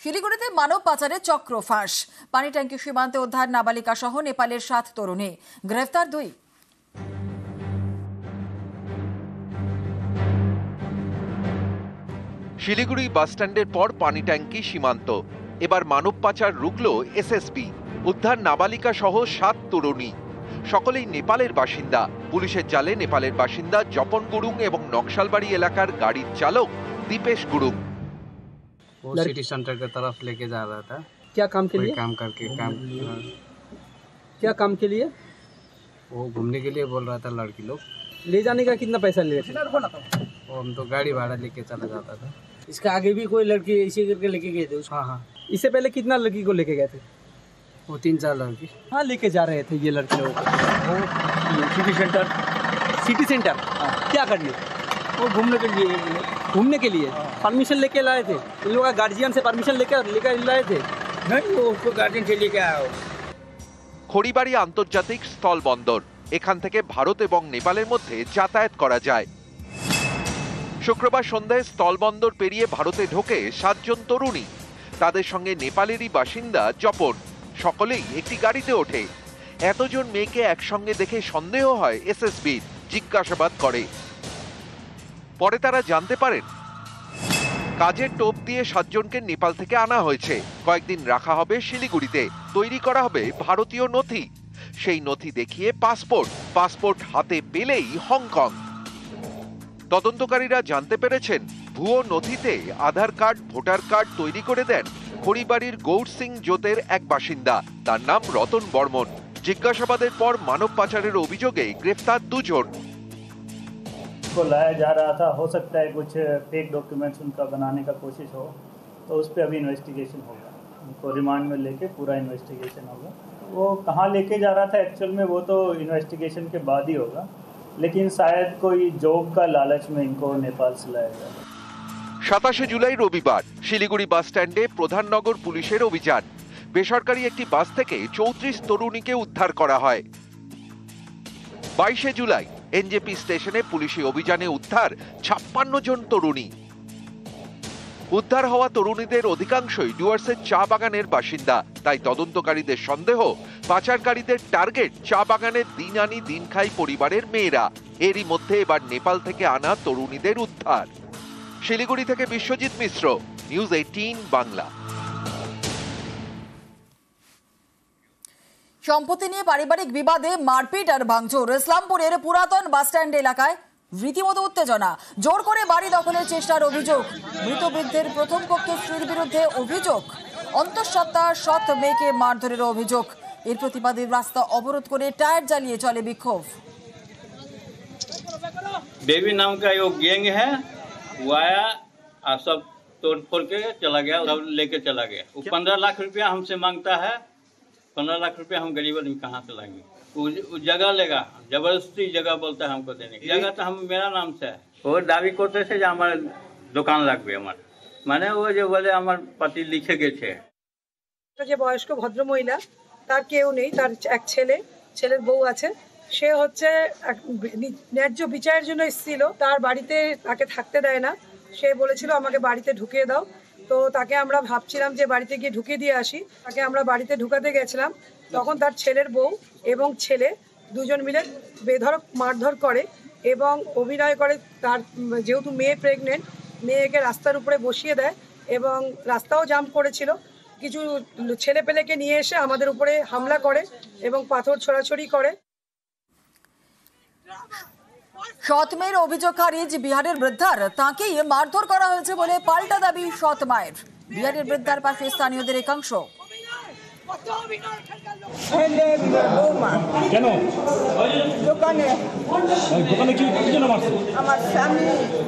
শিলিগুড়িতে মানব পাচারের চক্র ফাঁস। পানি ট্যাঙ্কি সীমান্তে উদ্ধার নাবালিকা সহ নেপালের 7 তরুণী, গ্রেফতার 2। শিলিগুড়ি বাসস্ট্যান্ডের পর পানি ট্যাঙ্কি সীমান্ত, এবার মানব পাচার রুখল এসএসবি। উদ্ধার নাবালিকা সহ 7 তরুণী, সকলেই নেপালের বাসিন্দা। পুলিশের জালে নেপালের বাসিন্দা জপন গুরুং এবং নকশালবাড়ি এলাকার গাড়ির চালক দীপেশ गुरुंग। वो सिटी सेंटर की तरफ लेके जा रहा था। क्या काम के लिए? काम करके काम क्या काम के लिए? वो घूमने के लिए बोल रहा था लड़की लोग। ले जाने का कितना पैसा ले रहे थे? वो हम तो गाड़ी भाड़ा लेके चला जाता था। इसका आगे भी कोई लड़की इसी करके लेके गए थे। हाँ हाँ, इससे पहले कितना लड़की को लेके गए थे? वो 3-4 लड़की। हाँ, लेके जा रहे थे ये लड़के लोग वो सिटी सेंटर क्या करने? वो घूमने के लिए। घूमने के लिए परमिशन लेके लाए थे? इन लोगों का गार्जियन से परमिशन लेकर लाए थे? नहीं, वो उसको गार्जियन से लेके आया। খড়িবাড়ি আন্তর্জাতিক স্থল বন্দর, এখান থেকে ভারত এবং নেপালের মধ্যে যাতায়াত করা যায়। শুক্রবার সন্ধ্যায় স্থলবন্দর পেরিয়ে ভারতে ঢোকে 7 জন তরুণী। তাদের সঙ্গে নেপালেরই বাসিন্দা জপন। সকলেই একটি গাড়িতে ওঠে। এতজন মেয়েকে একসঙ্গে দেখে সন্দেহ হয় এসএসবির, জিজ্ঞাসাবাদ করে। পরে তারা জানতে পারেন কাজের টোপ দিয়ে 7 জনকে নেপাল থেকে আনা হয়েছে। কয়েকদিন রাখা হবে শিলিগুড়িতে, তৈরি করা হবে ভারতীয় নথি। সেই নথি দেখিয়ে পাসপোর্ট হাতে পেলেই হংকং। তদন্তকারীরা জানতে পেরেছেন ভুয়ো নথিতে আধার কার্ড, ভোটার কার্ড তৈরি করে দেন খড়িবাড়ির গৌর সিং জোতের এক বাসিন্দা। তার নাম রতন বর্মন। জিজ্ঞাসাবাদের পর মানব পাচারের অভিযোগে গ্রেফতার 2 জন। को लाया जा रहा था, हो सकता है कुछ फेक डॉक्यूमेंट्स उनका बनाने का कोशिश हो, तो उस पर अभी इन्वेस्टिगेशन होगा। उनको रिमांड में लेके पूरा इन्वेस्टिगेशन होगा। वो कहाँ लेके जा रहा था एक्चुअल में वो तो इन्वेस्टिगेशन के बाद ही होगा, लेकिन शायद कोई जॉब का लालच में इनको नेपाल से लाया गया। 27 জুলাই রবিবার শিলিগুড়ি বাস স্ট্যান্ডে প্রধাননগর পুলিশের অভিযান। বেসরকারি একটি বাস থেকে 34 তরুণীকে উদ্ধার করা হয়। 22 জুলাই এনজেপি স্টেশনে পুলিশি অভিযানে উদ্ধার 56 জন তরুণী। উদ্ধার হওয়া তরুণীদের অধিকাংশই ডুয়ার্সের চা বাগানের বাসিন্দা। তাই তদন্তকারীদের সন্দেহ পাচারকারীদের টার্গেট চা বাগানের দিন আনি দিন খাই পরিবারের মেয়েরা। এরই মধ্যে এবার নেপাল থেকে আনা তরুণীদের উদ্ধার। শিলিগুড়ি থেকে বিশ্বজিৎ মিশ্র, নিউজ 18 বাংলা। সম্পত্তি নিয়ে পারিবারিক বিবাদে মারপিট আর ভাঙচুর। ইসলামপুরের পুরাতন বাসস্ট্যান্ড এলাকায় রীতিমতো উত্তেজনা। জোর করে বাড়ি দখলের চেষ্টার অভিযোগ। মৃত বৃদ্ধের প্রথম পক্ষের স্ত্রীর বিরুদ্ধে অভিযোগ। অন্তঃসত্ত্বা সৎ মেয়েকে মারধরের অভিযোগ। এর প্রতিবাদে রাস্তা অবরোধ করে টায়ার জ্বালিয়ে চলে বিক্ষোভ। बेबी नाम का यो गैंग है, वो आया और सब तोड़ फोड़ के चला गया, सब लेके चला गया। वो 15 लाख रुपया हमसे मांगता है। 15 लाख रुपया हम गरीब आदमी कहाँ से लाएंगे? वो जगह लेगा, जबरदस्ती जगह बोलता है हमको देने की। जगह तो हम मेरा नाम से है। वो दावी करते थे जो हमारे দোকান লাগবে আমার, মানে ও যে বলে আমার পাতি লিখে গেছে। যে বয়স্ক ভদ্রমহিলা, তার কেউ নেই, তার এক ছেলের বউ আছে। সে হচ্ছে ন্যায্য বিচারের জন্য এসেছিল। তার বাড়িতে তাকে থাকতে দেয় না। সে বলেছিল আমাকে বাড়িতে ঢুকিয়ে দাও। তো তাকে আমরা ভাবছিলাম যে বাড়িতে গিয়ে ঢুকিয়ে দিয়ে আসি। তাকে আমরা বাড়িতে ঢুকাতে গেছিলাম। তখন তার ছেলের বউ এবং ছেলে দুজন মিলে বেধড়ক মারধর করে এবং অভিনয় করে। তার যেহেতু মেয়ে প্রেগনেন্ট, মেয়েকে রাস্তার উপরে বসিয়ে দেয় এবং রাস্তাও জাম করেছিল। কিছু ছেলে পেলেকে নিয়ে এসে আমাদের উপরে হামলা করে এবং পাথর ছোড়াছড়ি করে। সৎ মেয়ের অভিযোগ খারিজ বিহারের বৃদ্ধার। তাঁকেই মারধর করা হয়েছে বলে পাল্টা দাবি সৎ মায়ের। বিহারের বৃদ্ধার পাশে স্থানীয়দের একাংশ। আমার স্বামী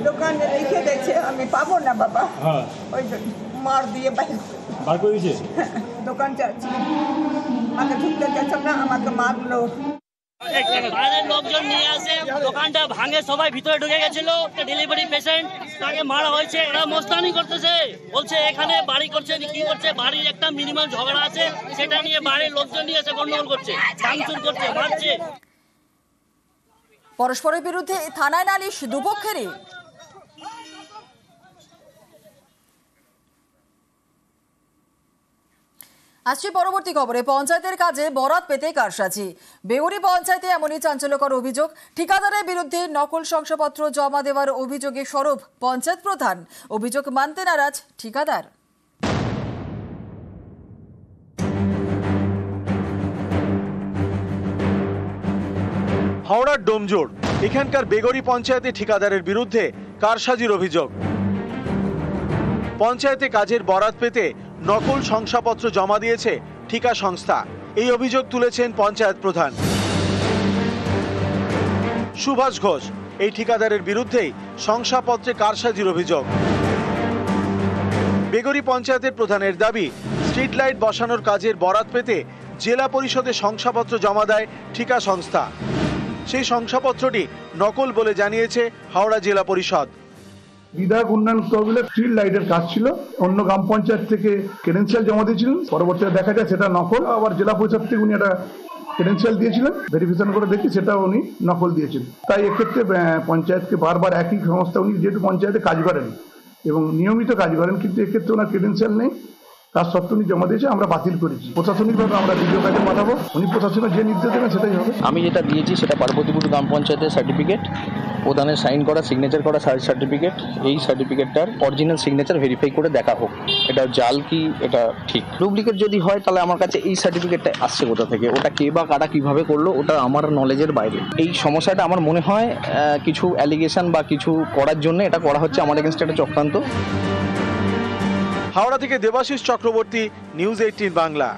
দোকানে রেখে দিয়েছে, আমি পাবো না বাবা, ওই মার দিয়ে বার করে দিয়েছে। দোকান চাচ্ছি, আমাকে ঢুকতে চাচ্ছ না, আমাকে মারলো। বাইরের লোকজন নিয়ে আসে, দোকানটা ভাঙে, সবাই ভিতরে ঢুকে গেছিল। ডেলিভারি পেশেন্ট, তাকে মারা হয়েছে। এরা মস্তানি করতেছে, বলছে এখানে বাড়ি করছে, কি করছে, বাড়ির একটা মিনিমাম ঝগড়া আছে, সেটা নিয়ে বাইরের লোকজন নিয়ে এসে গন্ডগোল করছে, ভাঙচুর করছে, মারছে। পরস্পরের বিরুদ্ধে থানায় নালিশ দুপক্ষেরই। আসছি পরবর্তী খবরে। পঞ্চায়েতের কাজে বরাত পেতে কারসাজি। বেগুনি পঞ্চায়েতে এমনই চাঞ্চল্যকর অভিযোগ। ঠিকাদারের বিরুদ্ধে নকল শংসাপত্র জমা দেওয়ার অভিযোগে সরব পঞ্চায়েত প্রধান। অভিযোগ মানতে নারাজ ঠিকাদার। হাওড়ার ডোমজোড় এখানকার বেগরি পঞ্চায়েতে ঠিকাদারের বিরুদ্ধে কারসাজির অভিযোগ। পঞ্চায়েতে কাজের বরাত পেতে নকল শংসাপত্র জমা দিয়েছে ঠিকা সংস্থা। এই অভিযোগ তুলেছেন পঞ্চায়েত প্রধান সুভাষ ঘোষ। এই ঠিকাদারের বিরুদ্ধেই শংসাপত্রে কারসাজির অভিযোগ। বেগরি পঞ্চায়েতের প্রধানের দাবি, স্ট্রিট লাইট বসানোর কাজের বরাত পেতে জেলা পরিষদে শংসাপত্র জমা দেয় ঠিকা সংস্থা। সেই শংসাপত্রটি নকল বলে জানিয়েছে হাওড়া জেলা পরিষদ। বিধায়ক উন্নয়ন তহবিলে স্ট্রিট লাইটের কাজ ছিল, অন্য গ্রাম পঞ্চায়েত থেকে ক্রেডেন্সিয়াল জমা দিয়েছিলেন। পরবর্তীতে দেখা যায় সেটা নকল। আবার জেলা পরিষদ থেকে উনি একটা ক্রেডেন্সিয়াল দিয়েছিলেন, ভেরিফিকেশন করে দেখি সেটা উনি নকল দিয়েছেন। তাই এক্ষেত্রে পঞ্চায়েতকে বারবার একই সংস্থা, উনি যেহেতু পঞ্চায়েতে কাজ করেন এবং নিয়মিত কাজ করেন, কিন্তু এক্ষেত্রে ওনার ক্রেডেন্সিয়াল নেই, তার সত্ত্বেও উনি জমা দিয়েছে, আমরা বাতিল করেছি। প্রশাসনিকভাবে আমরা ভিডিও কাজে পাঠাবো, উনি প্রশাসনের যে নির্দেশ দেবেন সেটাই হবে। আমি যেটা দিয়েছি সেটা পার্বতীপুর গ্রাম পঞ্চায়েতের সার্টিফিকেট, প্রধানের সাইন করা, সিগনেচার করা সার্টিফিকেট। এই সার্টিফিকেটটার অরিজিনাল সিগনেচার ভেরিফাই করে দেখা হোক এটা জাল কি এটা ঠিক। ডুপ্লিকেট যদি হয় তাহলে আমার কাছে এই সার্টিফিকেটটা আসছে কোথা থেকে, ওটা কে বা কারা কিভাবে করলো ওটা আমার নলেজের বাইরে। এই সমস্যাটা আমার মনে হয় কিছু অ্যালিগেশন বা কিছু করার জন্য এটা করা হচ্ছে, আমার এগেনস্টে একটা চক্রান্ত। হাওড়া থেকে দেবাশিস চক্রবর্তী, নিউজ 18 বাংলা।